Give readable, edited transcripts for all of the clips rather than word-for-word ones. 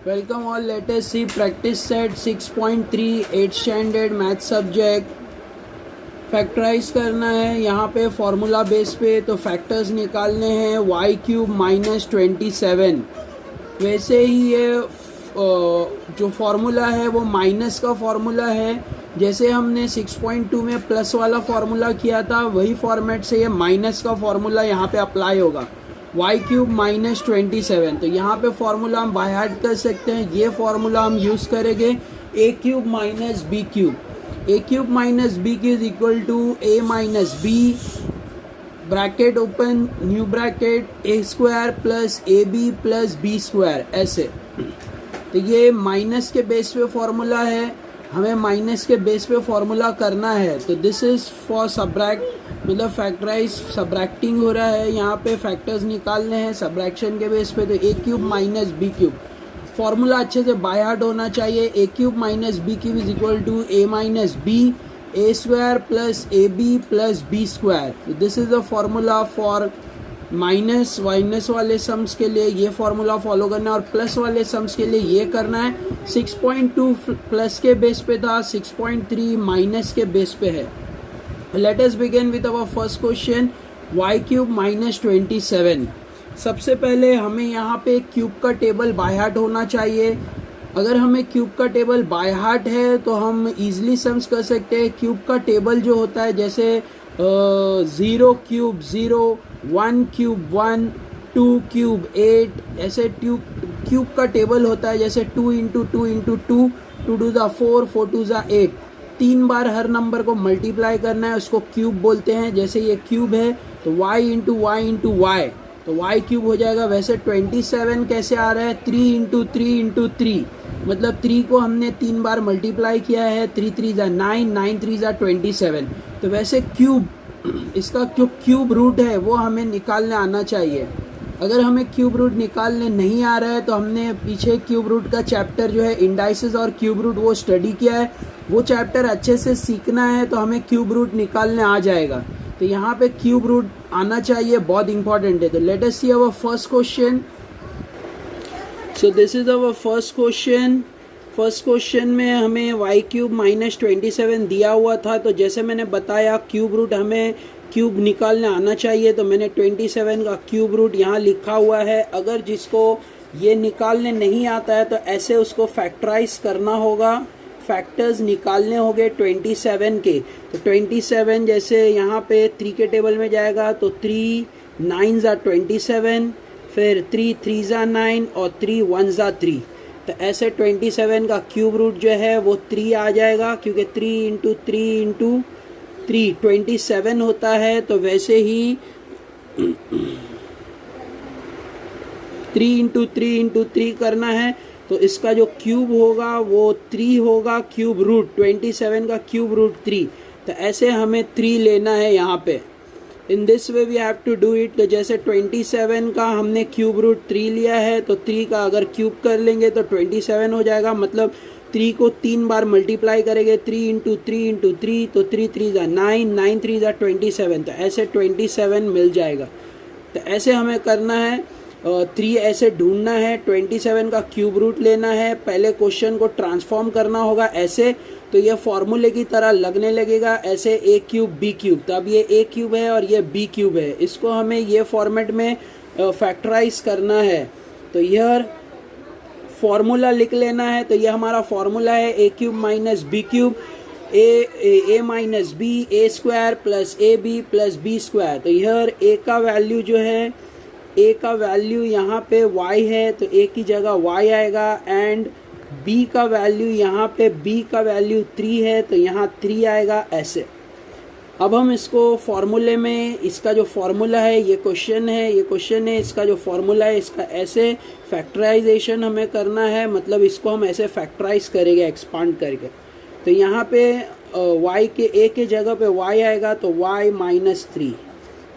Welcome all, let us see practice set 6.3 8th standard math subject. Factorise करना है यहाँ पे फॉर्मूला बेस पे, तो फैक्टर्स निकालने हैं वाई क्यूब माइनस 27। वैसे ही ये जो फार्मूला है वो माइनस का फार्मूला है। जैसे हमने 6.2 में प्लस वाला फार्मूला किया था वही फॉर्मेट से ये माइनस का फार्मूला यहाँ पे अप्लाई होगा। वाई क्यूब माइनस 27, तो यहाँ पे फार्मूला हम बाय हार्ट कर सकते हैं। ये फार्मूला हम यूज़ करेंगे A cube minus B cube. A cube minus B cube is equal to A minus B, bracket open new bracket, A square plus A B plus B square, ऐसे। तो ये minus के base पे formula है, हमें minus के base पे formula करना है। तो दिस इज़ फॉर सब्रैक्ट, मतलब फैक्टराइज सब्रैक्टिंग हो रहा है, यहाँ पे फैक्टर्स निकालने हैं सब्रैक्शन के बेस पे। तो A cube minus B cube formula अच्छे से बाय हार्ट होना चाहिए। A cube minus B cube is equal to A minus B, A square plus A B plus B square. This is the formula for minus वाले sums के लिए ये formula follow करना है, और प्लस वाले सम्स के लिए ये करना है। 6.2 प्लस के बेस पे था, 6.3 माइनस के बेस पे है। Let us begin with our first question, y cube minus 27। सबसे पहले हमें यहाँ पे क्यूब का टेबल बाय हार्ट होना चाहिए। अगर हमें क्यूब का टेबल बाय हार्ट है तो हम इजीली सम्स कर सकते हैं। क्यूब का टेबल जो होता है जैसे 0 क्यूब 0, 1 क्यूब 1, 2 क्यूब 8, ऐसे क्यूब का टेबल होता है। जैसे 2 इंटू 2 इंटू 2, 2 टू ज़ा 4, 4 टू ज़ा 8, 3 बार हर नंबर को मल्टीप्लाई करना है, उसको क्यूब बोलते हैं। जैसे ये क्यूब है तो y into y into y, तो y क्यूब हो जाएगा। वैसे 27 कैसे आ रहा है, 3 इंटू 3 इंटू 3, मतलब 3 को हमने 3 बार मल्टीप्लाई किया है। 3 3 ज़ा 9, 9 3 ज़ा 27। तो वैसे क्यूब, इसका जो क्यूब रूट है वो हमें निकालने आना चाहिए। अगर हमें क्यूब रूट निकालने नहीं आ रहा है तो हमने पीछे क्यूब रूट का चैप्टर जो है इंडाइसेस और क्यूब रूट वो स्टडी किया है, वो चैप्टर अच्छे से सीखना है तो हमें क्यूब रूट निकालने आ जाएगा। तो यहाँ पे क्यूब रूट आना चाहिए, बहुत इंपॉर्टेंट है। तो let us see our first question. So this is our first question. First question में हमें वाई क्यूब माइनस 27 दिया हुआ था। तो जैसे मैंने बताया क्यूब रूट हमें क्यूब निकालने आना चाहिए, तो मैंने 27 का क्यूब रूट यहाँ लिखा हुआ है। अगर जिसको ये निकालने नहीं आता है तो ऐसे उसको फैक्टराइज करना होगा, फैक्टर्स निकालने होंगे 27 के। तो 27 जैसे यहाँ पे 3 के टेबल में जाएगा तो 3 9 ज़ा 27, फिर 3 3 ज़ा 9 और 3 1 ज़ा 3। तो ऐसे 27 का क्यूब रूट जो है वो 3 आ जाएगा, क्योंकि 3 इंटू 3 इंटू 3 27 होता है। तो वैसे ही 3 इंटू 3 इंटू 3 करना है, तो इसका जो क्यूब होगा वो 3 होगा। क्यूब रूट 27 का क्यूब रूट 3, तो ऐसे हमें 3 लेना है यहाँ पे। In this way we have to do it. तो जैसे 27 का हमने क्यूब रूट 3 लिया है, तो 3 का अगर क्यूब कर लेंगे तो 27 हो जाएगा। मतलब 3 को 3 बार मल्टीप्लाई करेंगे, 3 इंटू 3 इंटू 3, तो 3 3 ज़ा 9, 9 3 ज़ा 27, तो ऐसे 27 मिल जाएगा। तो ऐसे हमें करना है, 3 ऐसे ढूंढना है, 27 का क्यूब रूट लेना है। पहले क्वेश्चन को ट्रांसफॉर्म करना होगा ऐसे, तो ये फॉर्मूले की तरह लगने लगेगा ऐसे, ए क्यूब बी क्यूब। तो अब ये ए क्यूब है और ये बी क्यूब है, इसको हमें ये फॉर्मेट में फैक्टराइज करना है। तो यह फॉर्मूला लिख लेना है। तो ये हमारा फॉर्मूला है A cube minus B cube, A minus B, A square plus A B plus B square. तो यह ए का वैल्यू जो है, ए का वैल्यू यहाँ पे y है तो ए की जगह y आएगा, एंड b का वैल्यू यहाँ पे b का वैल्यू 3 है तो यहाँ 3 आएगा, ऐसे। अब हम इसको फॉर्मूले में, इसका जो फॉर्मूला है ये क्वेश्चन है, ये क्वेश्चन है, इसका जो फॉर्मूला है इसका ऐसे फैक्टराइजेशन हमें करना है, मतलब इसको हम ऐसे फैक्टराइज करेंगे एक्सपांड करके। तो यहाँ पे y के a के जगह पे y आएगा तो y माइनस 3,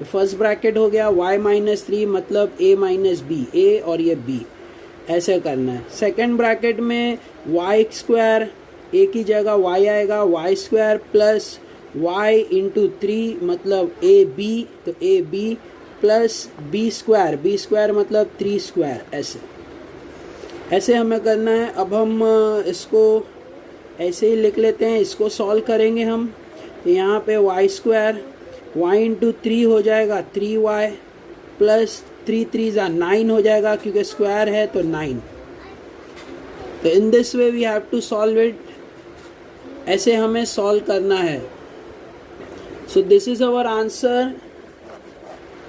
फर्स्ट ब्रैकेट हो गया y माइनस 3, मतलब a माइनस बी, ए और ये b, ऐसे करना है। सेकेंड ब्रैकेट में y स्क्वायर, a की जगह y आएगा, y square plus y into 3, मतलब ए बी, तो a B plus B square मतलब 3 स्क्वायर, ऐसे। ऐसे हमें करना है। अब हम इसको ऐसे ही लिख लेते हैं, इसको सॉल्व करेंगे हम। तो यहाँ पे वाई स्क्वायर वाई इंटू 3 हो जाएगा 3y प्लस 3 3 ज़ा 9 हो जाएगा, क्योंकि स्क्वायर है तो 9। तो in this way we have to solve it. ऐसे हमें सॉल्व करना है। So this is our answer.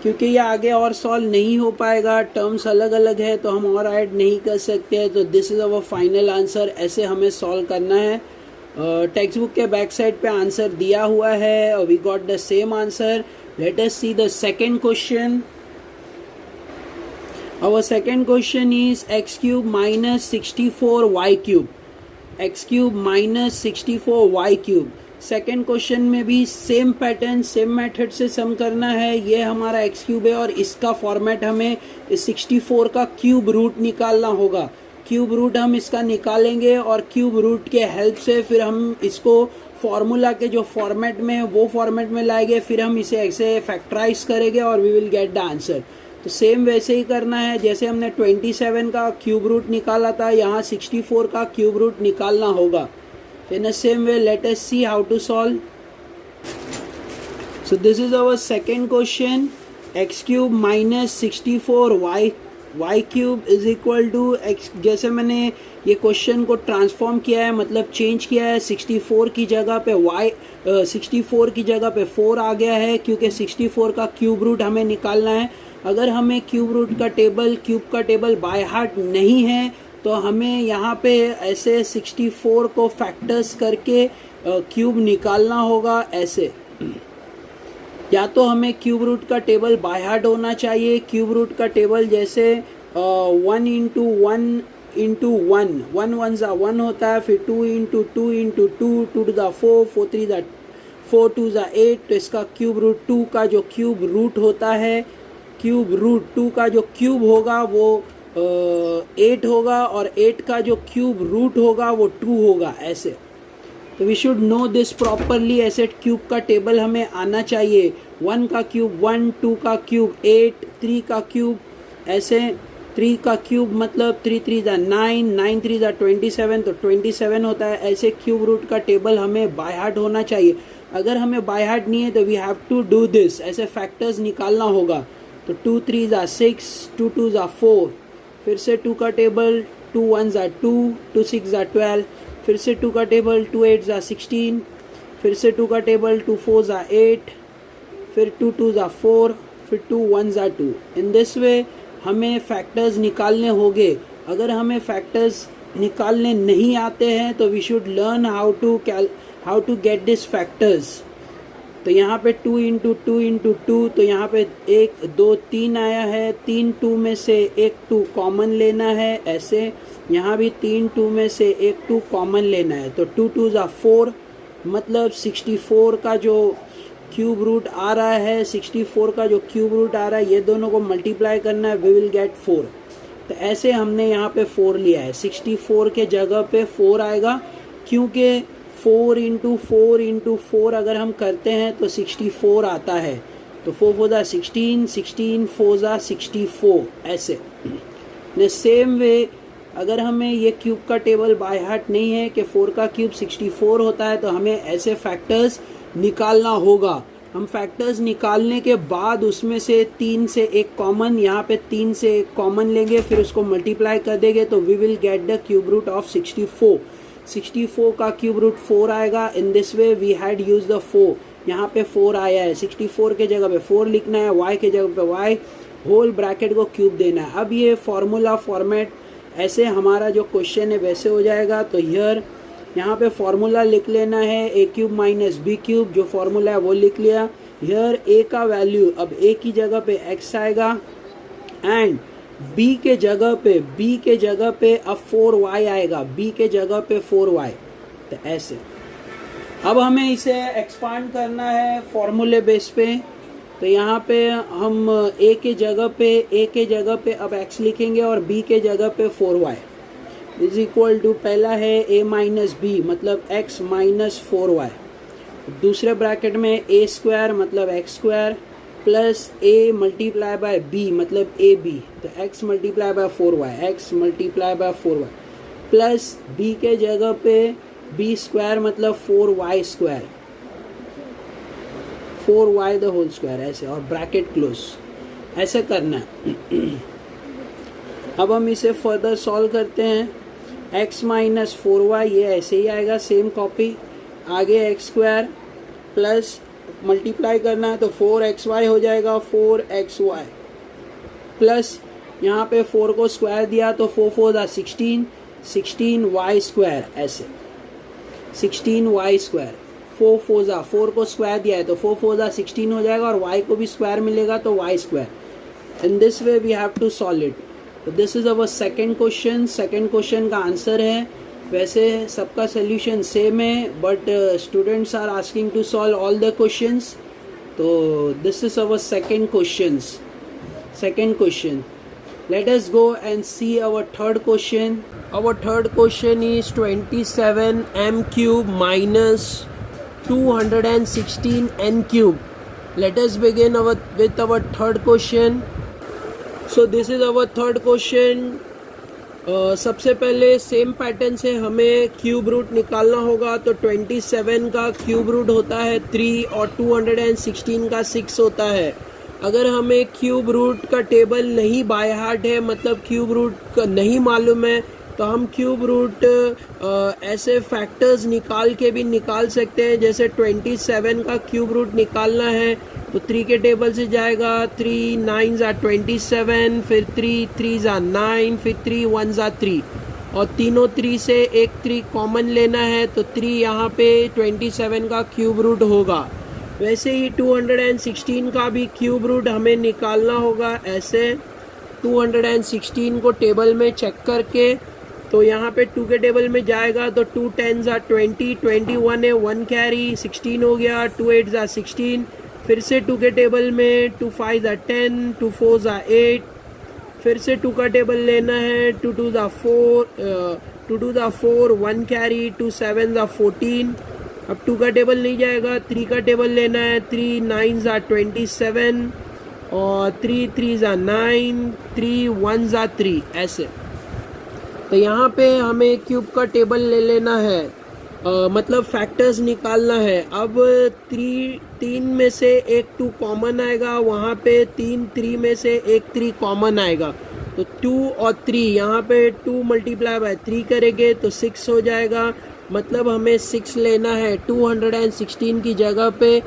क्योंकि ये आगे और सॉल्व नहीं हो पाएगा, टर्म्स अलग अलग है तो हम और ऐड नहीं कर सकते। तो this is our final answer. ऐसे हमें सॉल्व करना है। टेक्स्ट बुक के बैक साइड पे आंसर दिया हुआ है और we got the same answer. Let us see the second question. Our second question is x cube minus 64y cube. x cube minus 64y cube. Second question में भी same pattern same method से सम करना है। ये हमारा x cube है और इसका फॉर्मेट हमें 64 का क्यूब रूट निकालना होगा। क्यूब रूट हम इसका निकालेंगे और क्यूब रूट के हेल्प से फिर हम इसको फॉर्मूला के जो फॉर्मेट में वो फॉर्मेट में लाएंगे, फिर हम इसे ऐसे फैक्टराइज करेंगे और we will get the answer. तो सेम वैसे ही करना है जैसे हमने 27 का क्यूब रूट निकाला था, यहाँ 64 का क्यूब रूट निकालना होगा। In the same way, let us see how to solve. So this is our second question. X cube minus 64y cube is equal to x। जैसे मैंने ये क्वेश्चन को ट्रांसफॉर्म किया है, मतलब चेंज किया है, 64 की जगह पे 64 की जगह पे 4 आ गया है, क्योंकि 64 का क्यूब रूट हमें निकालना है। अगर हमें क्यूब रूट का टेबल बाय हार्ट नहीं है तो हमें यहाँ पे ऐसे 64 को फैक्टर्स करके क्यूब निकालना होगा। ऐसे या तो हमें क्यूब रूट का टेबल बाय हार्ट होना चाहिए। क्यूब रूट का टेबल जैसे 1 इंटू 1 इंटू 1 1 1 ज़ा 1 होता है, फिर 2 इंटू 2 इंटू 2 2 टू ज़ा 4 4 3 ज़ा 4 2 ज़ा 8। तो इसका क्यूब रूट 2 का जो क्यूब रूट होता है, क्यूब रूट 2 का जो क्यूब होगा वो 8 होगा और 8 का जो क्यूब रूट होगा वो 2 होगा। ऐसे तो we should know this properly. ऐसे क्यूब का टेबल हमें आना चाहिए। 1 का क्यूब 1, 2 का क्यूब 8, 3 का क्यूब ऐसे 3 का क्यूब मतलब 3 3 ज़ा 9, 9 3 ज़ा 27, तो 27 होता है। ऐसे क्यूब रूट का टेबल हमें बाय हार्ट होना चाहिए। अगर हमें बाय हार्ट नहीं है तो we have to do this, ऐसे फैक्टर्स निकालना होगा। तो 2 3 ज़ा 6, 2 2 ज़ा 4, फिर से 2 का टेबल 2 1 ज़ा 2, 2 6 ज़ा 12, फिर से 2 का टेबल 2 8 ज़ा 16, फिर से 2 का टेबल 2 4 ज़ा 8, फिर 2 2 ज़ा 4, फिर 2 1 ज़ा 2। इन दिस वे हमें फैक्टर्स निकालने होंगे। अगर हमें फैक्टर्स निकालने नहीं आते हैं तो we should learn how to get this factors. तो यहाँ पे 2 इंटू 2 इंटू 2, तो यहाँ पे 1 2 3 आया है। 3 2 में से एक 2 कॉमन लेना है। ऐसे यहाँ भी 3 2 में से एक 2 कॉमन लेना है। तो 2 2 ज़ा 4 मतलब 64 का जो क्यूब रूट आ रहा है, 64 का जो क्यूब रूट आ रहा है, ये दोनों को मल्टीप्लाई करना है, वी विल गेट 4। तो ऐसे हमने यहाँ पे 4 लिया है। 64 के जगह पे 4 आएगा, क्योंकि 4 इंटू 4 इंटू 4 अगर हम करते हैं तो 64 आता है। तो 4 4 ज़ा 16, 16 4 ज़ा 64। ऐसे ने सेम वे अगर हमें ये क्यूब का टेबल बाय हार्ट नहीं है कि 4 का क्यूब 64 होता है, तो हमें ऐसे फैक्टर्स निकालना होगा। हम फैक्टर्स निकालने के बाद उसमें से 3 से एक कॉमन, यहाँ पे 3 से एक कॉमन लेंगे, फिर उसको मल्टीप्लाई कर देंगे, तो we will get the cube root of 64। 64 का क्यूब रूट 4 आएगा। In this way we had use the 4। यहाँ पे 4 आया है, 64 के जगह पे 4 लिखना है, y के जगह पे y, होल ब्रैकेट को क्यूब देना है। अब ये फॉर्मूला फॉर्मेट ऐसे हमारा जो क्वेश्चन है वैसे हो जाएगा। तो हियर यहाँ पे फॉर्मूला लिख लेना है, a cube minus b cube, जो फॉर्मूला है वो लिख लिया। हियर a का वैल्यू, अब a की जगह पे x आएगा एंड b के जगह पे अब 4y आएगा, b के जगह पे 4y। तो ऐसे अब हमें इसे एक्सपांड करना है फॉर्मूले बेस पे। तो यहाँ पे हम a के जगह पे अब x लिखेंगे और b के जगह पे 4y इज इक्वल टू, पहला है a माइनस b मतलब x माइनस 4y, दूसरे ब्रैकेट में a स्क्वायर मतलब x square plus a multiply by b मतलब ए बी, तो x multiply by 4y, x multiply by 4y plus b के जगह पे बी स्क्वायर मतलब 4y square, 4y the whole square ऐसे, और ब्रैकेट क्लोज, ऐसे करना है। अब हम इसे फर्दर सॉल्व करते हैं। x माइनस 4y ये ऐसे ही आएगा, सेम कॉपी। आगे एक्स स्क्वायर प्लस मल्टीप्लाई करना है तो 4xy हो जाएगा, 4xy प्लस यहाँ पे 4 को स्क्वायर दिया तो 4 4 दा 16, 16y स्क्वायर ऐसे, 16y स्क्वायर, 4 4 दा 4 को स्क्वायर दिया है तो 4 4 दा 16 हो जाएगा, और y को भी स्क्वायर मिलेगा तो y square. In this way we have to solve it. तो this is our second question. Second question का आंसर है, वैसे सबका सोल्यूशन सेम है but students are asking to solve all the questions, तो this is our second question. Let us go and see our third question. Our third question is 27 m cube minus 216 n cube. Let us begin with our third question. So this is our third question. सबसे पहले same pattern से हमें cube root निकालना होगा। तो 27 का cube root होता है 3 और 216 का 6 होता है। अगर हमें क्यूब रूट का टेबल नहीं बाय हार्ट है, मतलब क्यूब रूट का नहीं मालूम है, तो हम क्यूब रूट ऐसे फैक्टर्स निकाल के भी निकाल सकते हैं। जैसे 27 का क्यूब रूट निकालना है तो 3 के टेबल से जाएगा, 3 9 ज़ा 27, फिर 3 3 ज़ा 9, फिर 3 1 ज़ा 3, और तीनों 3 से एक 3 कॉमन लेना है तो 3 यहाँ पे 27 का क्यूब रूट होगा। वैसे ही 216 का भी क्यूब रूट हमें निकालना होगा। ऐसे 216 को टेबल में चेक करके, तो यहाँ पे 2 के टेबल में जाएगा तो 2 10 ज़ा 20, 21 है 1 कैरी, 16 हो गया, 2 8 ज़ा 16, फिर से 2 के टेबल में 2 5 ज़ा 10, 2 4 ज़ा 8, फिर से 2 का टेबल लेना है, 2 2 ज़ा 4, 1 कैरी, 2 7 ज़ा 14। अब 2 का टेबल नहीं जाएगा, 3 का टेबल लेना है, 3 9 ज़ा 27, और 3 3 ज़ा 9, 3 1 ज़ा 3 ऐसे। तो यहाँ पे हमें क्यूब का टेबल ले लेना है, मतलब फैक्टर्स निकालना है। अब 3 में से एक 2 कॉमन आएगा, वहाँ पे 3 में से एक 3 कॉमन आएगा, तो 2 और 3 यहाँ पे 2 मल्टीप्लाई बाय 3 करेंगे तो 6 हो जाएगा। मतलब हमें 6 लेना है 216 की जगह पे।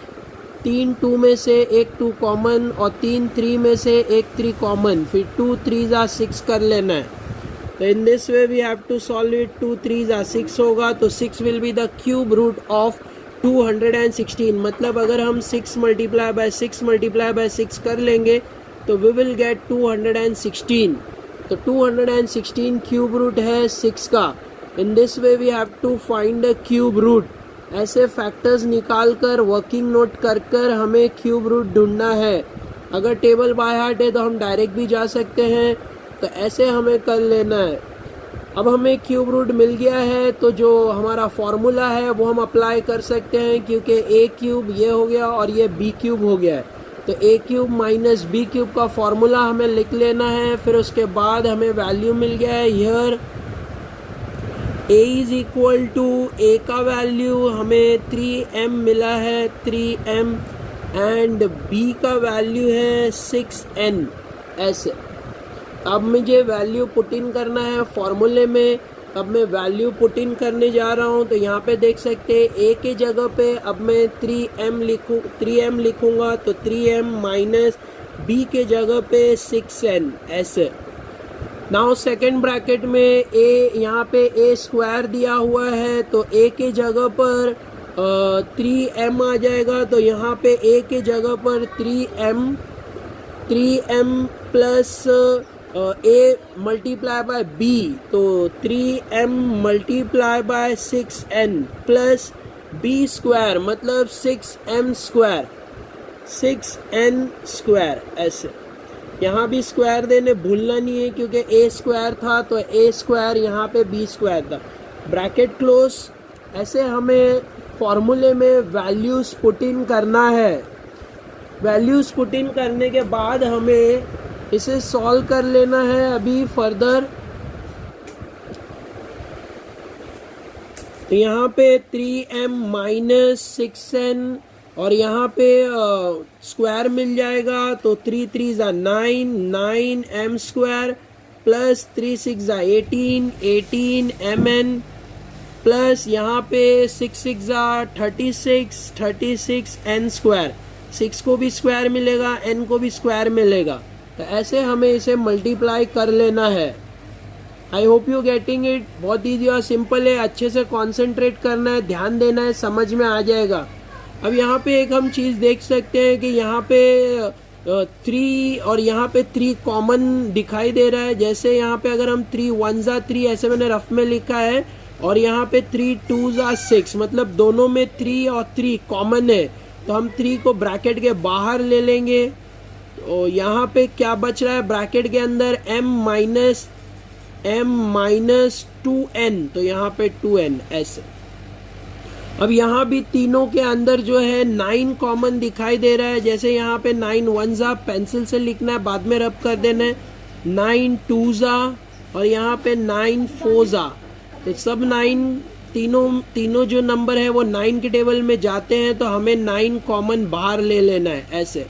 3 2 में से एक 2 कॉमन और 3 3 में से एक 3 कॉमन, फिर 2 3 ज़ा 6 कर लेना है। तो in this way we have to solve it. 2 3 ज़ा 6 होगा, तो 6 will be the cube root of 216। मतलब अगर हम 6 मल्टीप्लाई बाय 6 कर लेंगे तो वी विल गेट 216। तो 216 क्यूब रूट है 6 का। In this way we have to find the cube root. ऐसे फैक्टर्स निकाल कर वर्किंग नोट कर कर हमें क्यूब रूट ढूंढना है। अगर टेबल बाय हार्ट है तो हम डायरेक्ट भी जा सकते हैं, तो ऐसे हमें कर लेना है। अब हमें क्यूब रूट मिल गया है, तो जो हमारा फॉर्मूला है वो हम अप्लाई कर सकते हैं, क्योंकि ए क्यूब ये हो गया और ये बी क्यूब हो गया है। तो A cube minus B cube का फॉर्मूला हमें लिख लेना है। फिर उसके बाद हमें वैल्यू मिल गया है here a is equal to A का वैल्यू हमें 3m मिला है, 3m, एंड b का वैल्यू है 6n ऐसे। अब मुझे वैल्यू पुट इन करना है फॉर्मूले में। अब मैं वैल्यू पुट इन करने जा रहा हूँ, तो यहाँ पे देख सकते हैं a के जगह पे अब मैं 3m लिखूँगा, तो 3m माइनस b के जगह पे 6n ऐसे। नाउ सेकेंड ब्रैकेट में a, यहाँ पे a स्क्वायर दिया हुआ है, तो a के जगह पर 3m आ जाएगा, तो यहाँ पे a के जगह पर 3m plus a multiply by b, तो 3m multiply by 6n plus b square मतलब 6m स्क्वायर, 6n स्क्वायर ऐसे। यहाँ भी स्क्वायर देने भूलना नहीं है, क्योंकि a स्क्वायर था तो a स्क्वायर यहाँ पे b स्क्वायर था, ब्रैकेट क्लोज। ऐसे हमें फॉर्मूले में वैल्यूज पुट इन करना है। वैल्यूज़ पुट इन करने के बाद हमें इसे सॉल्व कर लेना है अभी फर्दर। तो यहाँ पे 3m माइनस 6n और यहाँ पे स्क्वायर मिल जाएगा, तो 3 3 ज़ा 9, 9m स्क्वायर प्लस 3 6 ज़ा 18, 18mn प्लस यहाँ पे 6 6 ज़ा 36, 36n स्क्वायर। 6 को भी स्क्वायर मिलेगा, n को भी स्क्वायर मिलेगा। तो ऐसे हमें इसे मल्टीप्लाई कर लेना है। I hope you getting it. बहुत ईजी और सिंपल है, अच्छे से कॉन्सेंट्रेट करना है, ध्यान देना है, समझ में आ जाएगा। अब यहाँ पे एक हम चीज़ देख सकते हैं कि यहाँ पे 3 और यहाँ पे 3 कॉमन दिखाई दे रहा है। जैसे यहाँ पे अगर हम 3 1 ज़ा 3 ऐसे मैंने रफ में लिखा है और यहाँ पे 3 2 ज़ा 6, मतलब दोनों में 3 और 3 कॉमन है। तो हम 3 को ब्रैकेट के बाहर ले लेंगे। तो यहाँ पे क्या बच रहा है ब्रैकेट के अंदर, m माइनस 2n, तो यहाँ पे 2n ऐसे। अब यहाँ भी तीनों के अंदर जो है 9 कॉमन दिखाई दे रहा है। जैसे यहाँ पे 9 1 ज़ा पेंसिल से लिखना है, बाद में रब कर देना है, 9 2 ज़ा और यहाँ पे 9 4 ज़ा। तो सब 9 तीनों जो नंबर है वो 9 के टेबल में जाते हैं, तो हमें 9 कॉमन बाहर ले लेना है ऐसे।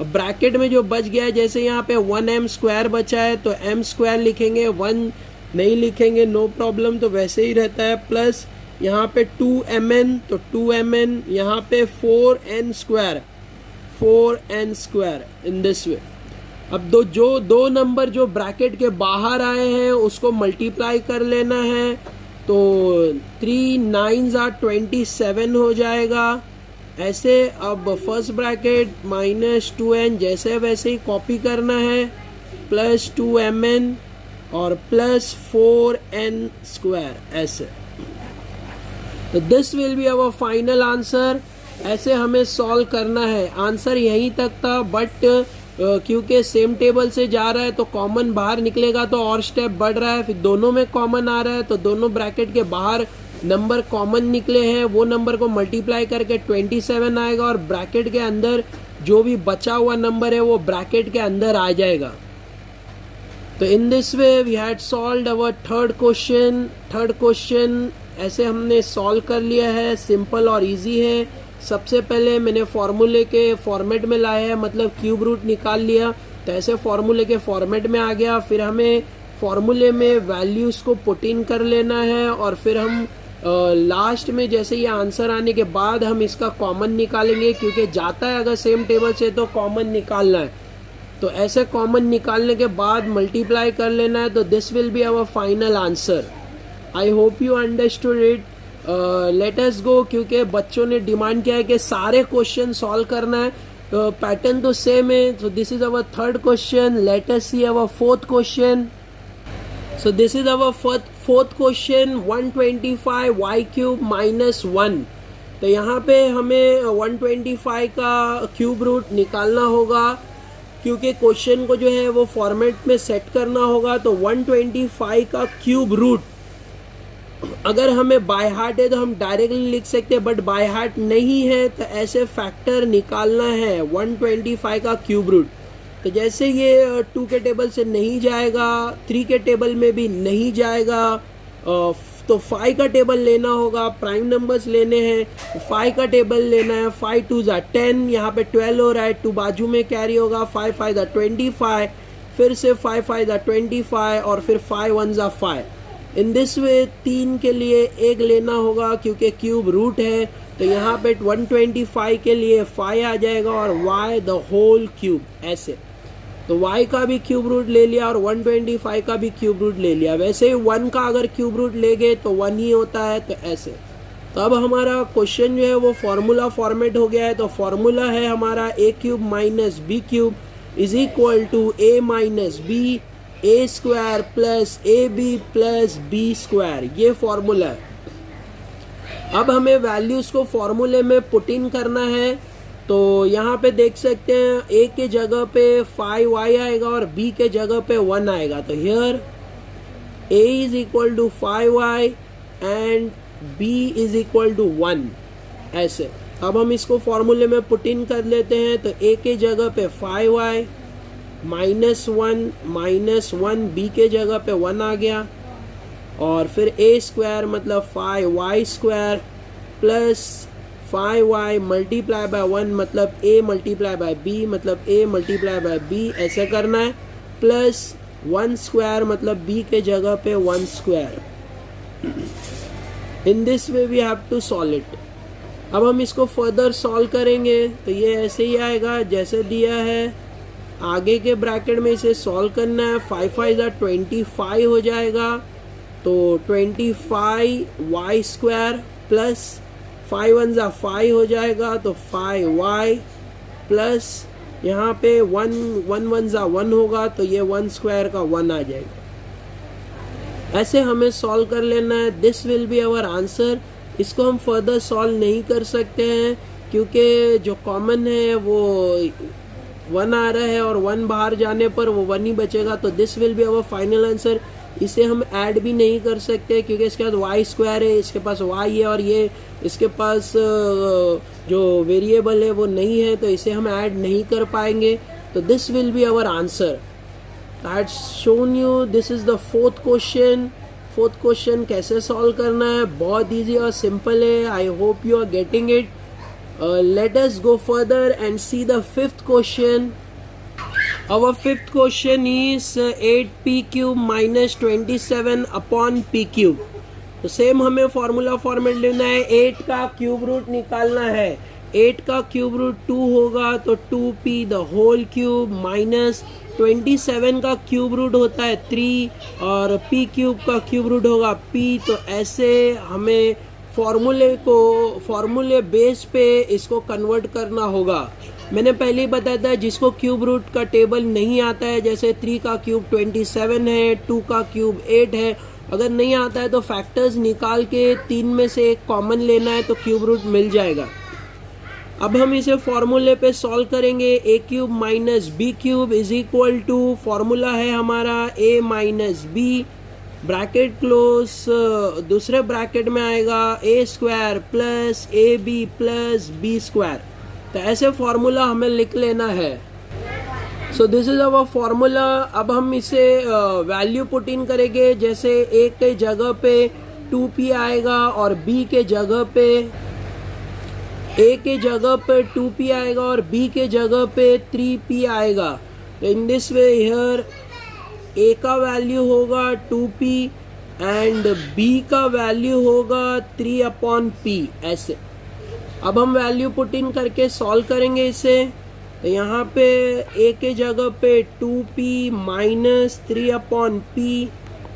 अब ब्रैकेट में जो बच गया है, जैसे यहाँ पे 1m स्क्वायर बचा है तो m स्क्वायर लिखेंगे, 1 नहीं लिखेंगे, नो प्रॉब्लम, तो वैसे ही रहता है। प्लस यहाँ पे 2mn, तो 2mn, यहाँ पे 4n स्क्वायर इन दिस वे। अब दो नंबर जो ब्रैकेट के बाहर आए हैं उसको मल्टीप्लाई कर लेना है। तो 3 9 ज़ा 27 हो जाएगा ऐसे। अब फर्स्ट ब्रैकेट माइनस 2n जैसे वैसे ही कॉपी करना है, प्लस 2mn और प्लस 4n स्क्वायर ऐसे। तो this will be our final answer. ऐसे हमें सॉल्व करना है। आंसर यहीं तक था, बट क्योंकि सेम टेबल से जा रहा है तो कॉमन बाहर निकलेगा तो और स्टेप बढ़ रहा है। फिर दोनों में कॉमन आ रहा है तो दोनों ब्रैकेट के बाहर नंबर कॉमन निकले हैं, वो नंबर को मल्टीप्लाई करके 27 आएगा और ब्रैकेट के अंदर जो भी बचा हुआ नंबर है वो ब्रैकेट के अंदर आ जाएगा। तो in this way we had solved our third question. ऐसे हमने सॉल्व कर लिया है, सिंपल और इजी है। सबसे पहले मैंने फॉर्मूले के फॉर्मेट में लाया है, मतलब क्यूब रूट निकाल लिया, तो ऐसे फॉर्मूले के फॉर्मेट में आ गया। फिर हमें फॉर्मूले में वैल्यूज़ को पुट इन कर लेना है और फिर हम लास्ट में जैसे ये आंसर आने के बाद हम इसका कॉमन निकालेंगे, क्योंकि जाता है अगर सेम टेबल से तो कॉमन निकालना है। तो ऐसे कॉमन निकालने के बाद मल्टीप्लाई कर लेना है। तो this will be our final answer. I hope you understood it. Let us go, क्योंकि बच्चों ने डिमांड किया है कि सारे क्वेश्चन सॉल्व करना है। पैटर्न तो सेम है। So this is our third question. Let us see our fourth question. So this is our fourth question, 125 y cube minus 1। तो यहाँ पे हमें 125 का क्यूब रूट निकालना होगा, क्योंकि क्वेश्चन को जो है वो फॉर्मेट में सेट करना होगा। तो 125 का क्यूब रूट अगर हमें बाय हार्ट है तो हम डायरेक्टली लिख सकते हैं, बट बाय हार्ट नहीं है तो ऐसे फैक्टर निकालना है 125 का क्यूब रूट। तो जैसे ये 2 के टेबल से नहीं जाएगा, 3 के टेबल में भी नहीं जाएगा, तो 5 का टेबल लेना होगा, प्राइम नंबर्स लेने हैं। 5 का टेबल लेना है, 5 2 ज़ा 10, यहाँ पे 12 हो रहा है, 2 बाजू में कैरी होगा, 5 5 ज़ा 25, फिर से 5 5 ज़ा 25 और फिर 5 1 ज़ा 5। इन दिस वे 3 के लिए 1 लेना होगा क्योंकि क्यूब रूट है। तो यहाँ पे 125 के लिए 5 आ जाएगा और y द होल क्यूब ऐसे। तो y का भी क्यूब रूट ले लिया और 125 का भी क्यूब रूट ले लिया। वैसे ही 1 का अगर क्यूब रूट ले गए तो 1 ही होता है, तो ऐसे। तो अब हमारा क्वेश्चन जो है वो फॉर्मूला फॉर्मेट हो गया है। तो फॉर्मूला है हमारा a cube minus b cube is equal to a minus b a square plus ab plus b square. ये फॉर्मूला है। अब हमें वैल्यूज को फॉर्मूले में पुट इन करना है। तो यहाँ पे देख सकते हैं a के जगह पे 5y आएगा और b के जगह पे 1 आएगा। तो here a is equal to 5y and b is equal to 1 ऐसे। अब हम इसको फॉर्मूले में पुट इन कर लेते हैं। तो a के जगह पे 5y -1 b के जगह पे 1 आ गया, और फिर a स्क्वायर मतलब 5y square plus 5y multiply by 1 मतलब a मल्टीप्लाई बाय b मतलब a मल्टीप्लाई बाय b, ऐसे करना है, प्लस 1 स्क्वायर मतलब b के जगह पे 1 square. In this way we have to solve it. अब हम इसको फर्दर सॉल्व करेंगे तो ये ऐसे ही आएगा जैसे दिया है। आगे के ब्रैकेट में इसे सॉल्व करना है। 5 5 25 हो जाएगा, तो 25y स्क्वायर प्लस 5 1 5 हो जाएगा, तो 5y प्लस यहाँ पे 1 1 1 होगा, तो ये 1 स्क्वायर का 1 आ जाएगा। ऐसे हमें सॉल्व कर लेना है। This will be our answer. इसको हम फर्दर सॉल्व नहीं कर सकते हैं क्योंकि जो कॉमन है वो 1 आ रहा है और 1 बाहर जाने पर वो 1 ही बचेगा, तो this will be our final answer. इसे हम ऐड भी नहीं कर सकते क्योंकि इसके बाद y स्क्वायर है, इसके पास y है और ये इसके पास जो वेरिएबल है वो नहीं है, तो इसे हम ऐड नहीं कर पाएंगे। तो this will be our answer. I had shown you this is the fourth question. Fourth question कैसे सॉल्व करना है, बहुत ईजी और सिंपल है। I hope you are getting it. Let us go further and see the fifth question. Our fifth question is 8p cube minus 27 upon p cube। तो same हमें formula format लेना है। 8 का क्यूब रूट निकालना है। 8 का cube root 2 होगा तो 2p the whole cube minus 27 का क्यूब रूट होता है 3 और p क्यूब का क्यूब रूट होगा p। तो ऐसे हमें फॉर्मूले बेस पे इसको कन्वर्ट करना होगा। मैंने पहले ही बताया था जिसको क्यूब रूट का टेबल नहीं आता है, जैसे 3 का क्यूब 27 है, 2 का क्यूब 8 है, अगर नहीं आता है तो फैक्टर्स निकाल के 3 में से एक कॉमन लेना है तो क्यूब रूट मिल जाएगा। अब हम इसे फॉर्मूले पे सॉल्व करेंगे। a cube minus B cube is equal to, formula है हमारा a minus B, bracket close, दूसरे ब्रैकेट में आएगा a square plus A B plus B square. तो ऐसे फॉर्मूला हमें लिख लेना है। So this is our formula. अब हम इसे वैल्यू पुट इन करेंगे, जैसे a के जगह पे 2p आएगा और b के जगह पे a के जगह पे 2p आएगा और b के जगह पे 3p आएगा। तो in this way here a का वैल्यू होगा 2p एंड b का वैल्यू होगा 3/p ऐसे। अब हम वैल्यू पुट इन करके सॉल्व करेंगे इसे। तो यहाँ पे a के जगह पे 2p minus 3/p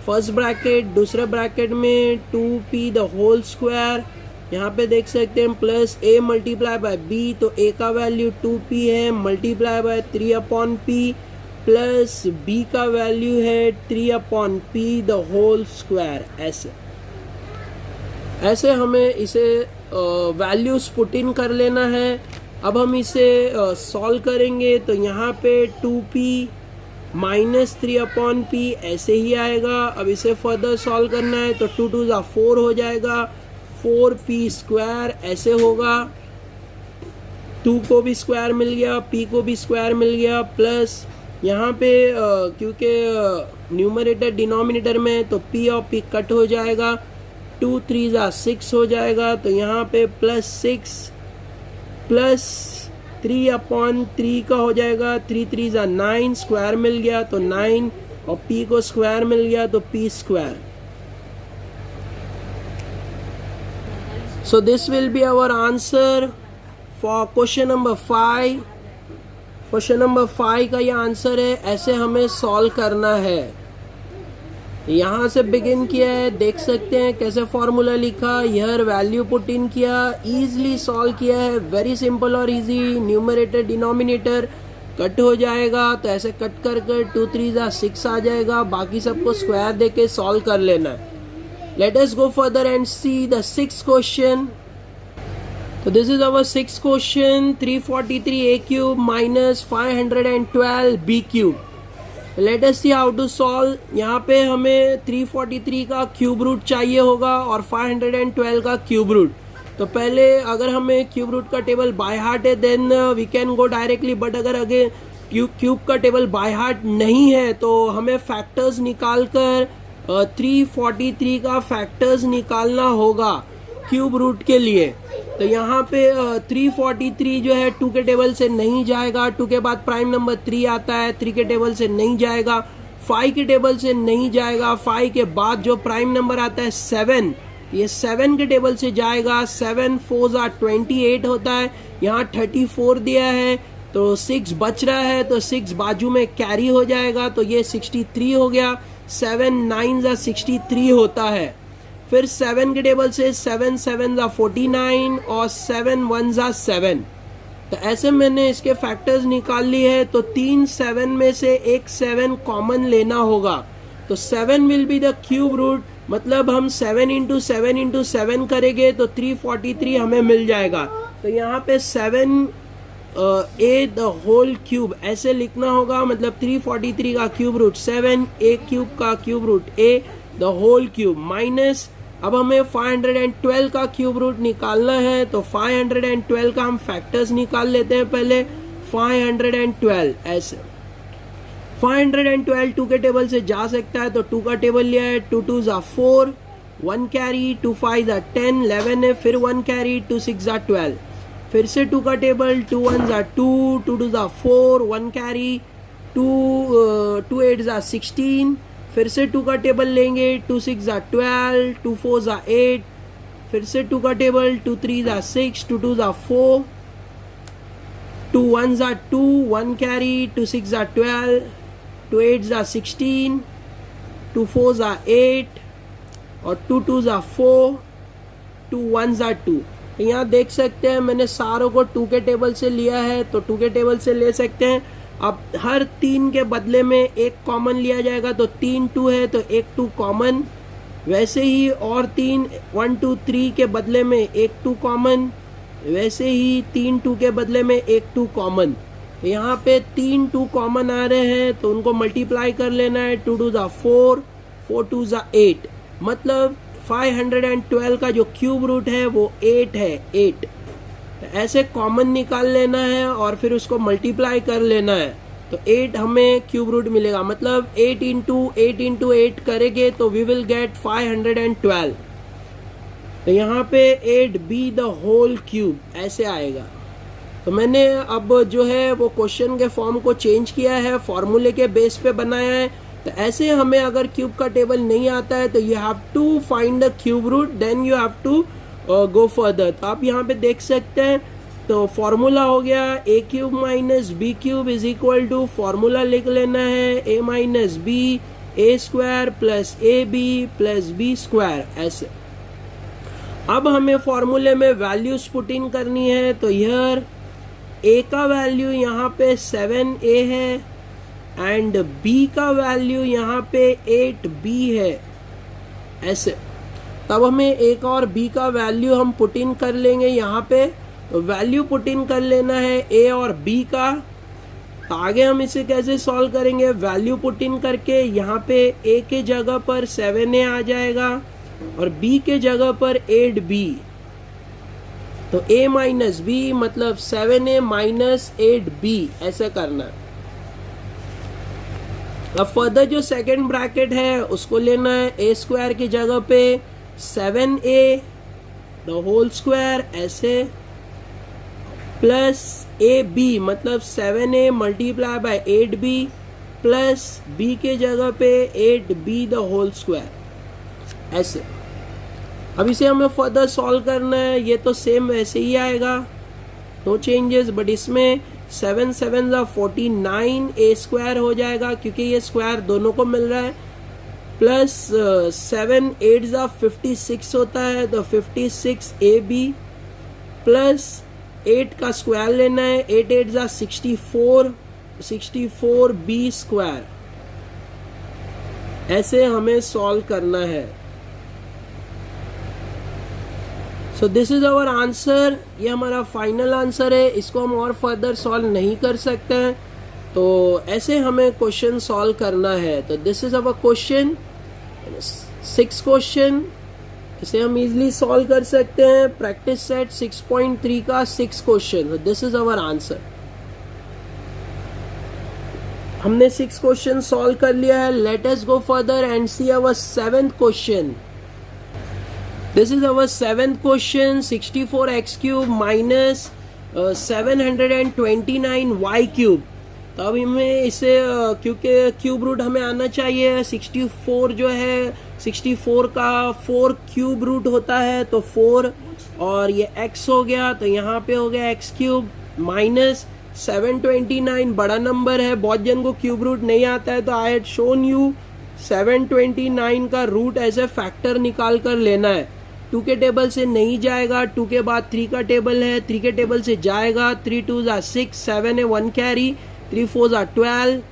first bracket, दूसरे ब्रैकेट में 2p द होल स्क्वायर, यहाँ पे देख सकते हैं plus a multiply by b, तो a का वैल्यू 2p है multiply by 3/p plus b का वैल्यू है 3/p द होल स्क्वायर। ऐसे हमें इसे वैल्यूज पुट इन कर लेना है। अब हम इसे सॉल्व करेंगे तो यहाँ पे 2p माइनस 3/p ऐसे ही आएगा। अब इसे फर्दर सॉल्व करना है तो 2 2 4 हो जाएगा, 4p स्क्वायर ऐसे होगा। 2 को भी स्क्वायर मिल गया, p को भी स्क्वायर मिल गया, प्लस यहाँ पे क्योंकि न्यूमरेटर डिनोमिनेटर में तो p और p कट हो जाएगा, 2 3 6 हो जाएगा। तो यहाँ पे प्लस 6 प्लस 3/3 का हो जाएगा, 3 3 9 स्क्वायर मिल गया तो 9 और p को स्क्वायर मिल गया तो p square. So this will be our answer for question number 5। Question number 5 का ये आंसर है। ऐसे हमें सॉल्व करना है। यहाँ से बिगिन किया है, देख सकते हैं कैसे फॉर्मूला लिखा, यह वैल्यू पुट इन किया, इजीली सॉल्व किया है, वेरी सिंपल और इजी। न्यूमरेटर डिनोमिनेटर कट हो जाएगा तो ऐसे कट कर 2 3 6 आ जाएगा, बाकी सबको स्क्वायर देके सॉल्व कर लेना है। Let us go further and see the 6th question. तो this is our 6th question. 343 a cube minus 512 b cube. Let us see how to solve. यहाँ पे हमें 343 का क्यूब रूट चाहिए होगा और 512 का क्यूब रूट। तो पहले अगर हमें क्यूब रूट का टेबल बाय हार्ट है then we can go directly, but अगर आगे क्यूब का टेबल बाय हार्ट नहीं है तो हमें फैक्टर्स निकाल कर 343 का फैक्टर्स निकालना होगा क्यूब रूट के लिए। तो यहाँ पे 343 जो है 2 के टेबल से नहीं जाएगा, 2 के बाद प्राइम नंबर 3 आता है, 3 के टेबल से नहीं जाएगा, 5 के टेबल से नहीं जाएगा, 5 के बाद जो प्राइम नंबर आता है 7, ये 7 के टेबल से जाएगा, 7 4 28 होता है, यहाँ 34 दिया है तो 6 बच रहा है तो 6 बाजू में कैरी हो जाएगा तो ये 63 हो गया, 7 9 63 होता है। फिर 7 के टेबल से 7 7 49 और 7 1 7। तो ऐसे मैंने इसके फैक्टर्स निकाल लिए है। तो 3 7 में से एक 7 कॉमन लेना होगा, तो 7 will be the cube root, मतलब हम 7 इंटू 7 इंटू 7 करेंगे तो 343 हमें मिल जाएगा। तो यहाँ पे 7 ए द होल क्यूब ऐसे लिखना होगा, मतलब 343 का क्यूब रूट 7, ए क्यूब का cube root a the whole cube minus, अब हमें 512 का क्यूब रूट निकालना है तो 512 का हम फैक्टर्स निकाल लेते हैं पहले। 512 ऐसे 512 2 के टेबल से जा सकता है तो 2 का टेबल लिया है, 2 2 4, 1 कैरी, 2 5 10, 11 है, फिर 1 कैरी, 2 6 12, फिर से 2 का टेबल, 2 1 2, 2 2 4, 1 कैरी, 2 8 16, फिर से 2 का टेबल लेंगे, 2 6 12, 2 4 8, फिर से 2 का टेबल, 2 3 6, 2 2 4, 2 1 2, 1 कैरी, 2 6 12, 2 8 16, 2 4 8 और 2 2 4, 2 1 2। तो यहाँ देख सकते हैं मैंने सारों को 2 के टेबल से लिया है तो 2 के टेबल से ले सकते हैं। अब हर 3 के बदले में एक कॉमन लिया जाएगा, तो 3 2 है तो एक 2 कॉमन, वैसे ही और 3 1 2 3 के बदले में एक 2 कॉमन, वैसे ही 3 2 के बदले में एक 2 कॉमन। यहाँ पे 3 2 कॉमन आ रहे हैं तो उनको मल्टीप्लाई कर लेना है, 2 2 4, 4 2 8, मतलब 512 का जो क्यूब रूट है वो 8 है, 8। ऐसे कॉमन निकाल लेना है और फिर उसको मल्टीप्लाई कर लेना है तो 8 हमें क्यूब रूट मिलेगा, मतलब 8 इंटू 8 करेंगे तो वी विल गेट 512। तो यहाँ पे 8 बी द होल क्यूब ऐसे आएगा। तो मैंने अब जो है वो क्वेश्चन के फॉर्म को चेंज किया है, फॉर्मूले के बेस पे बनाया है। तो ऐसे हमें अगर क्यूब का टेबल नहीं आता है तो you have to find the cube root, then you have to go further. तो आप यहाँ पे देख सकते हैं तो फॉर्मूला हो गया A cube minus B cube is equal to, formula लिख लेना है A minus B A square plus A B plus B square ऐसे। अब हमें फॉर्मूले में वैल्यूज पुट इन करनी है तो हियर ए का वैल्यू यहाँ पे 7a है एंड बी का वैल्यू यहाँ पे 8b है ऐसे। तब हमें एक और बी का वैल्यू हम पुट इन कर लेंगे यहाँ पे, तो वैल्यू पुट इन कर लेना है ए और बी का। तो आगे हम इसे कैसे सॉल्व करेंगे, वैल्यू पुट इन करके यहाँ पे ए के जगह पर 7a आ जाएगा और बी के जगह पर 8b, तो a माइनस बी मतलब 7a माइनस 8b ऐसे करना है। अब फर्दर जो सेकेंड ब्रैकेट है उसको लेना है, ए स्क्वायर की जगह पे 7a द होल स्क्वायर ऐसे प्लस ए बी मतलब 7a multiply by 8b plus b के जगह पे 8b द होल स्क्वायर ऐसे। अब इसे हमें फर्दर सॉल्व करना है, ये तो सेम वैसे ही आएगा, नो चेंजेस, बट इसमें 7 7 49 ए स्क्वायर हो जाएगा क्योंकि ये स्क्वायर दोनों को मिल रहा है, प्लस 7 8 56 होता है तो 56 ए बी प्लस 8 का स्क्वायर लेना है, 8 8 64 64 बी स्क्वायर ऐसे हमें सॉल्व करना है। So this is our answer, ये हमारा फाइनल आंसर है, इसको हम और फर्दर सॉल्व नहीं कर सकते हैं, तो ऐसे हमें क्वेश्चन सॉल्व करना है। तो this is our question, 6 question इसे हम इजीली सॉल्व कर सकते हैं। प्रैक्टिस सेट 6.3 का 6 question, this is our answer. हमने 6 क्वेश्चन सॉल्व कर लिया है। Let us go further and see our 7th question. This is our 7th question. 64x³ minus 729y³। तो अब हमें इसे क्योंकि क्यूब रूट हमें आना चाहिए, 64 जो है 64 का 4 क्यूब रूट होता है, तो 4 और ये x हो गया, तो यहाँ पे हो गया x³ माइनस 729 बड़ा नंबर है, बहुत जन को क्यूब रूट नहीं आता है, तो आई हैड शोन यू 729 का रूट एज ए फैक्टर निकाल कर लेना है। 2 के टेबल से नहीं जाएगा, 2 के बाद 3 का टेबल है, 3 के टेबल से जाएगा, 3 2s are 6, 7 है 1 कैरी, 3 4s are 12,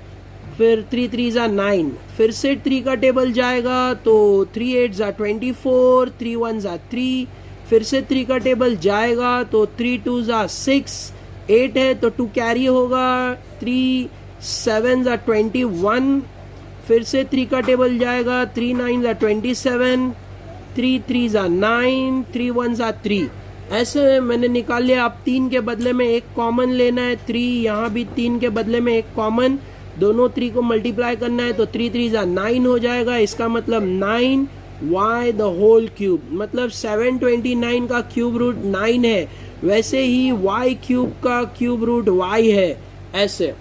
फिर 3 3s are 9, फिर से 3 का टेबल जाएगा, तो 3 8s are 24, 3 1s are 3, फिर से 3 का टेबल जाएगा, तो 3 2s are 6, 8 है तो 2 कैरी होगा, 3 7s are 21, फिर से 3 का टेबल जाएगा, 3 9s are 27, 3 3s are 9, 3 1s are 3। ऐसे मैंने निकाल लिया। अब 3 के बदले में एक कॉमन लेना है, 3 यहाँ भी 3 के बदले में एक कॉमन, दोनों 3 को मल्टीप्लाई करना है, तो 3 3s are 9 हो जाएगा। इसका मतलब 9y द होल क्यूब, मतलब 729 का क्यूब रूट 9 है, वैसे ही y³ का क्यूब रूट y है। ऐसे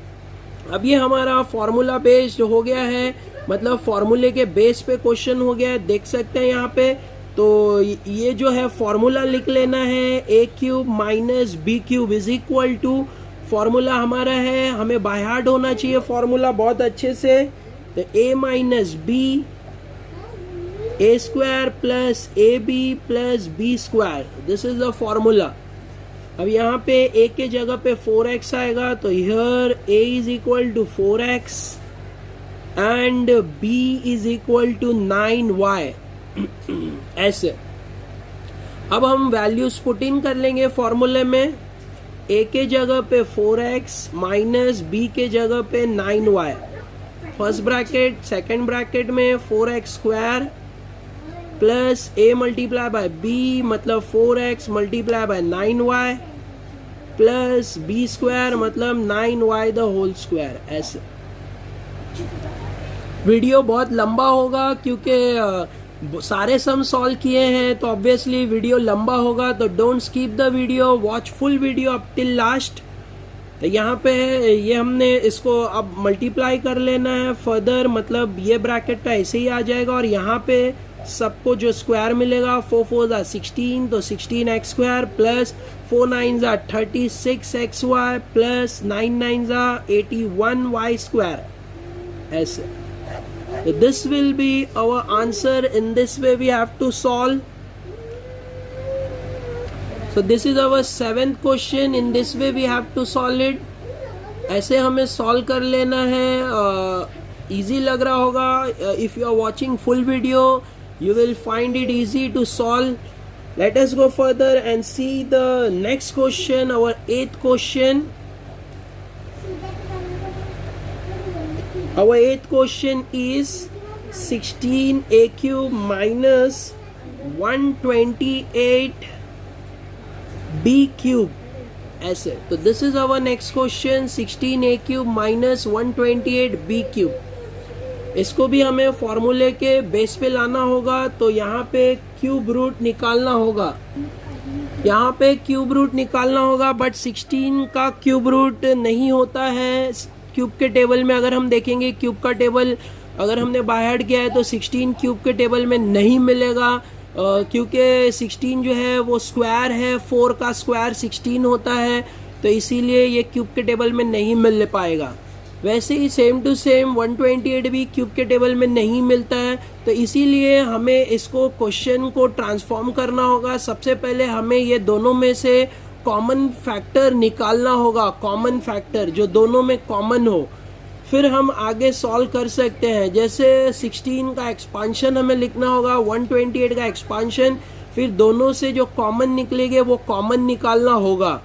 अब ये हमारा फॉर्मूला बेस्ड हो गया है, मतलब फॉर्मूले के बेस पे क्वेश्चन हो गया है, देख सकते हैं यहाँ पे। तो ये जो है फॉर्मूला लिख लेना है, a³ minus b³ is equal to, formula हमारा है, हमें बाय हार्ट होना चाहिए फॉर्मूला बहुत अच्छे से, तो a minus b a² plus ab plus b², this is the formula. अब यहाँ पे a के जगह पे 4x आएगा, तो here a is equal to 4x and b is equal to 9y। ऐसे अब हम वैल्यूज पुट इन कर लेंगे फॉर्मूले में। a के जगह पे 4x माइनस b के जगह पे 9y, first bracket, second bracket में 4x² plus a multiply by b, मतलब 4x multiply by 9y plus b² मतलब 9y द होल स्क्वायर। ऐसे वीडियो बहुत लंबा होगा क्योंकि सारे सम सॉल्व किए हैं, तो ऑब्वियसली वीडियो लंबा होगा, तो don't skip the video, watch full video up till last. तो यहाँ पे ये हमने इसको अब मल्टीप्लाई कर लेना है फर्दर, मतलब ये ब्रैकेट का ऐसे ही आ जाएगा, और यहाँ पे सबको जो स्क्वायर मिलेगा, 4 4s are 16, तो 16x² plus 4 9s are 36xy plus 9 9s are 81y²। ऐसे this will be our answer. In this way we have to solve. So this is our 7th question. In this way we have to solve it. ऐसे हमें solve कर लेना है। easy लग रहा होगा, if you are watching full video you will find it easy to solve. Let us go further and see the next question, our 8th question. Our 8th question is 16a³ minus 128b³। ऐसे तो this is our next question, 16a³ minus 128b³। इसको भी हमें फॉर्मूले के base पे लाना होगा, तो यहाँ पे क्यूब रूट निकालना होगा, यहाँ पे क्यूब रूट निकालना होगा, बट 16 का क्यूब रूट नहीं होता है क्यूब के टेबल में। अगर हम देखेंगे क्यूब का टेबल अगर हमने बाय हार्ट किया है तो 16 क्यूब के टेबल में नहीं मिलेगा, क्योंकि 16 जो है वो स्क्वायर है, 4 का स्क्वायर 16 होता है, तो इसीलिए ये क्यूब के टेबल में नहीं मिल पाएगा। वैसे ही सेम टू सेम 128 भी क्यूब के टेबल में नहीं मिलता है, तो इसीलिए हमें इसको क्वेश्चन को ट्रांसफॉर्म करना होगा। सबसे पहले हमें ये दोनों में से कॉमन फैक्टर निकालना होगा, कॉमन फैक्टर जो दोनों में कॉमन हो, फिर हम आगे सॉल्व कर सकते हैं। जैसे 16 का एक्सपांशन हमें लिखना होगा, 128 का एक्सपांशन, फिर दोनों से जो कॉमन निकलेंगे वो कॉमन निकालना होगा।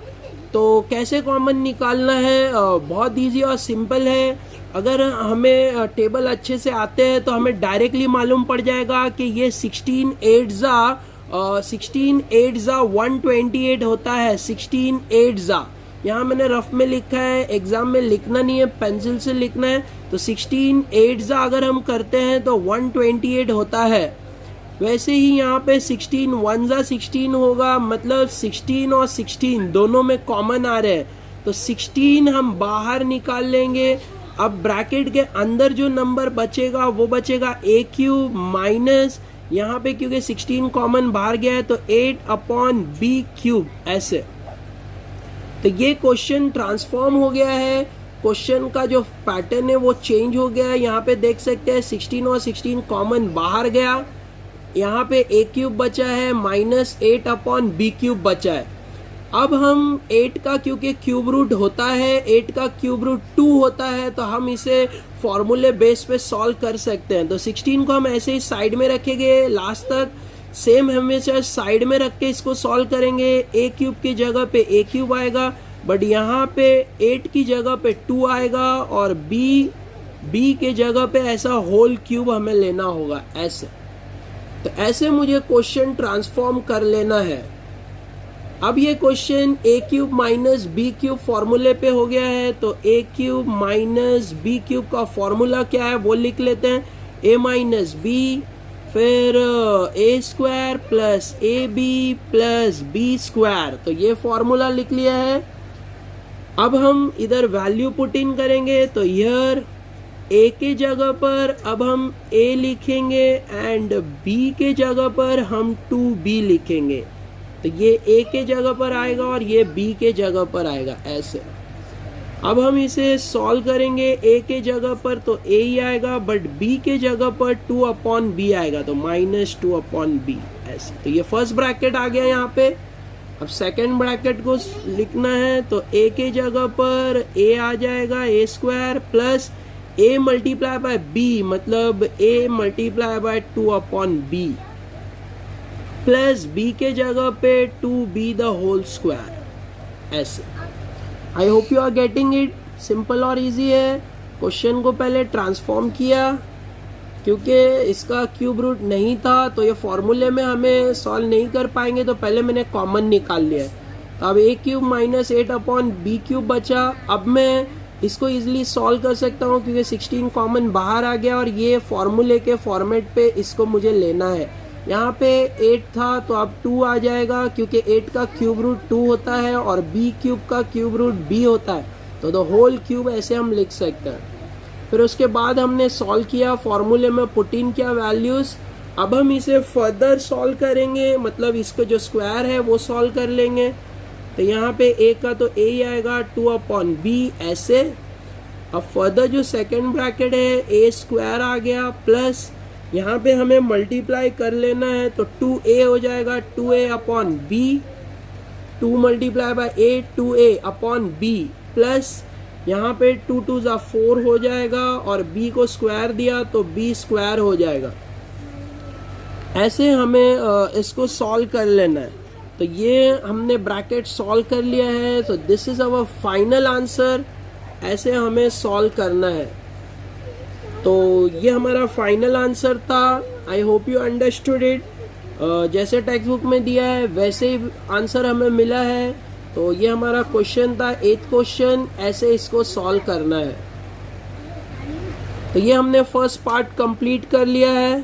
तो कैसे कॉमन निकालना है, बहुत इजी और सिंपल है। अगर हमें टेबल अच्छे से आते हैं तो हमें डायरेक्टली मालूम पड़ जाएगा कि ये 16 8s are 16 8 जा 128 होता है, 16 8 जा। यहाँ मैंने रफ में लिखा है, एग्जाम में लिखना नहीं है, पेंसिल से लिखना है। तो 16 8 जा अगर हम करते हैं तो 128 होता है। वैसे ही यहाँ पे 16 1 जा 16 होगा, मतलब 16 और 16 दोनों में कॉमन आ रहे हैं, तो 16 हम बाहर निकाल लेंगे। अब ब्रैकेट के अंदर जो नंबर बचेगा वो बचेगा a क्यूब माइनस, यहाँ पे क्योंकि 16 कॉमन बाहर गया है तो 8/b क्यूब, ऐसे। तो ये क्वेश्चन ट्रांसफॉर्म हो गया है, क्वेश्चन का जो पैटर्न है वो चेंज हो गया है। यहाँ पे देख सकते हैं 16 और 16 कॉमन बाहर गया, यहाँ पे a क्यूब बचा है माइनस 8/b क्यूब बचा है। अब हम 8 का क्योंकि क्यूब रूट होता है, 8 का क्यूब रूट 2 होता है, तो हम इसे फॉर्मूले बेस पे सॉल्व कर सकते हैं। तो 16 को हम ऐसे ही साइड में रखेंगे लास्ट तक, सेम हमेशा साइड में रख के इसको सॉल्व करेंगे। a क्यूब की जगह पे a क्यूब आएगा, बट यहाँ पे 8 की जगह पे 2 आएगा, और b के जगह पे ऐसा होल क्यूब हमें लेना होगा, ऐसे। तो ऐसे मुझे क्वेश्चन ट्रांसफॉर्म कर लेना है। अब ये question a cube minus B cube फॉर्मूले पे हो गया है, तो a cube minus B cube का फॉर्मूला क्या है वो लिख लेते हैं, a माइनस बी, फिर a square plus A B plus B square. तो ये फॉर्मूला लिख लिया है। अब हम इधर वैल्यू पुट इन करेंगे, तो हियर a के जगह पर अब हम a लिखेंगे एंड b के जगह पर हम 2b लिखेंगे। तो ये a के जगह पर आएगा और ये b के जगह पर आएगा, ऐसे। अब हम इसे सॉल्व करेंगे, a के जगह पर तो a ही आएगा, बट b के जगह पर 2/b आएगा, तो माइनस 2/b, ऐसे। तो ये फर्स्ट ब्रैकेट आ गया यहाँ पे। अब सेकेंड ब्रैकेट को लिखना है, तो a के जगह पर a आ जाएगा, a square plus a multiply by b, मतलब a multiply by 2/b, plus b के जगह पे 2b द होल स्क्वायर, ऐसे। I hope you are getting it. Simple और इजी है। क्वेश्चन को पहले ट्रांसफॉर्म किया, क्योंकि इसका क्यूब रूट नहीं था तो ये फॉर्मूले में हमें सॉल्व नहीं कर पाएंगे, तो पहले मैंने कॉमन निकाल लिया है। तो अब a cube minus 8/b cube बचा। अब मैं इसको इजीली सॉल्व कर सकता हूँ क्योंकि 16 कॉमन बाहर आ गया, और ये फॉर्मूले के फॉर्मेट पे इसको मुझे लेना है। यहाँ पे 8 था तो अब 2 आ जाएगा, क्योंकि 8 का क्यूब रूट 2 होता है और b क्यूब का क्यूब रूट b होता है, तो द होल क्यूब ऐसे हम लिख सकते हैं। फिर उसके बाद हमने सॉल्व किया, फॉर्मूले में पुट इन किया वैल्यूज। अब हम इसे फर्दर सॉल्व करेंगे, मतलब इसको जो स्क्वायर है वो सॉल्व कर लेंगे। तो यहाँ पे a का तो a ही आएगा, 2/b, ऐसे। अब फर्दर जो सेकेंड ब्रैकेट है a स्क्वायर आ गया, प्लस यहाँ पे हमें मल्टीप्लाई कर लेना है, तो 2a हो जाएगा, 2a/b, 2 multiply by a, 2a/b, plus यहाँ पे 2 2 जा 4 हो जाएगा, और b को स्क्वायर दिया तो b स्क्वायर हो जाएगा। ऐसे हमें इसको सॉल्व कर लेना है। तो ये हमने ब्रैकेट सॉल्व कर लिया है, तो this is our final answer. ऐसे हमें सॉल्व करना है। तो ये हमारा फाइनल आंसर था। आई होप यू अंडरस्टूड इट। जैसे टेक्स्ट बुक में दिया है वैसे ही आंसर हमें मिला है। तो ये हमारा क्वेश्चन था, 8th क्वेश्चन। ऐसे इसको सॉल्व करना है। तो ये हमने फर्स्ट पार्ट कंप्लीट कर लिया है।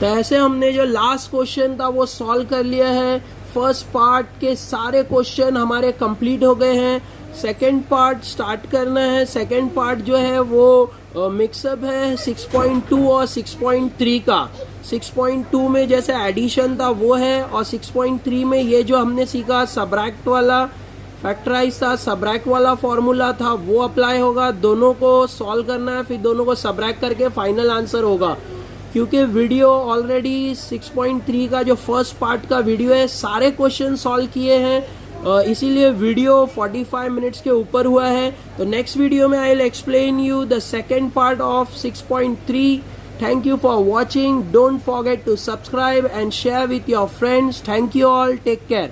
तो ऐसे हमने जो लास्ट क्वेश्चन था वो सॉल्व कर लिया है। फर्स्ट पार्ट के सारे क्वेश्चन हमारे कंप्लीट हो गए हैं। सेकंड पार्ट स्टार्ट करना है। सेकंड पार्ट जो है वो मिक्सअप है 6.2 और 6.3 का। 6.2 में जैसे एडिशन था वो है, और 6.3 में ये जो हमने सीखा सबट्रैक्ट वाला, फैक्टराइज था, सबट्रैक्ट वाला फॉर्मूला था, वो अप्लाई होगा। दोनों को सॉल्व करना है, फिर दोनों को सबट्रैक्ट करके फाइनल आंसर होगा। क्योंकि वीडियो ऑलरेडी 6.3 का जो फर्स्ट पार्ट का वीडियो है सारे क्वेश्चन सॉल्व किए हैं, इसीलिए वीडियो 45 मिनट्स के ऊपर हुआ है। तो नेक्स्ट वीडियो में I will explain you the second part of 6.3। Thank you for watching. Don't forget to subscribe and share with your friends. Thank you all. Take care.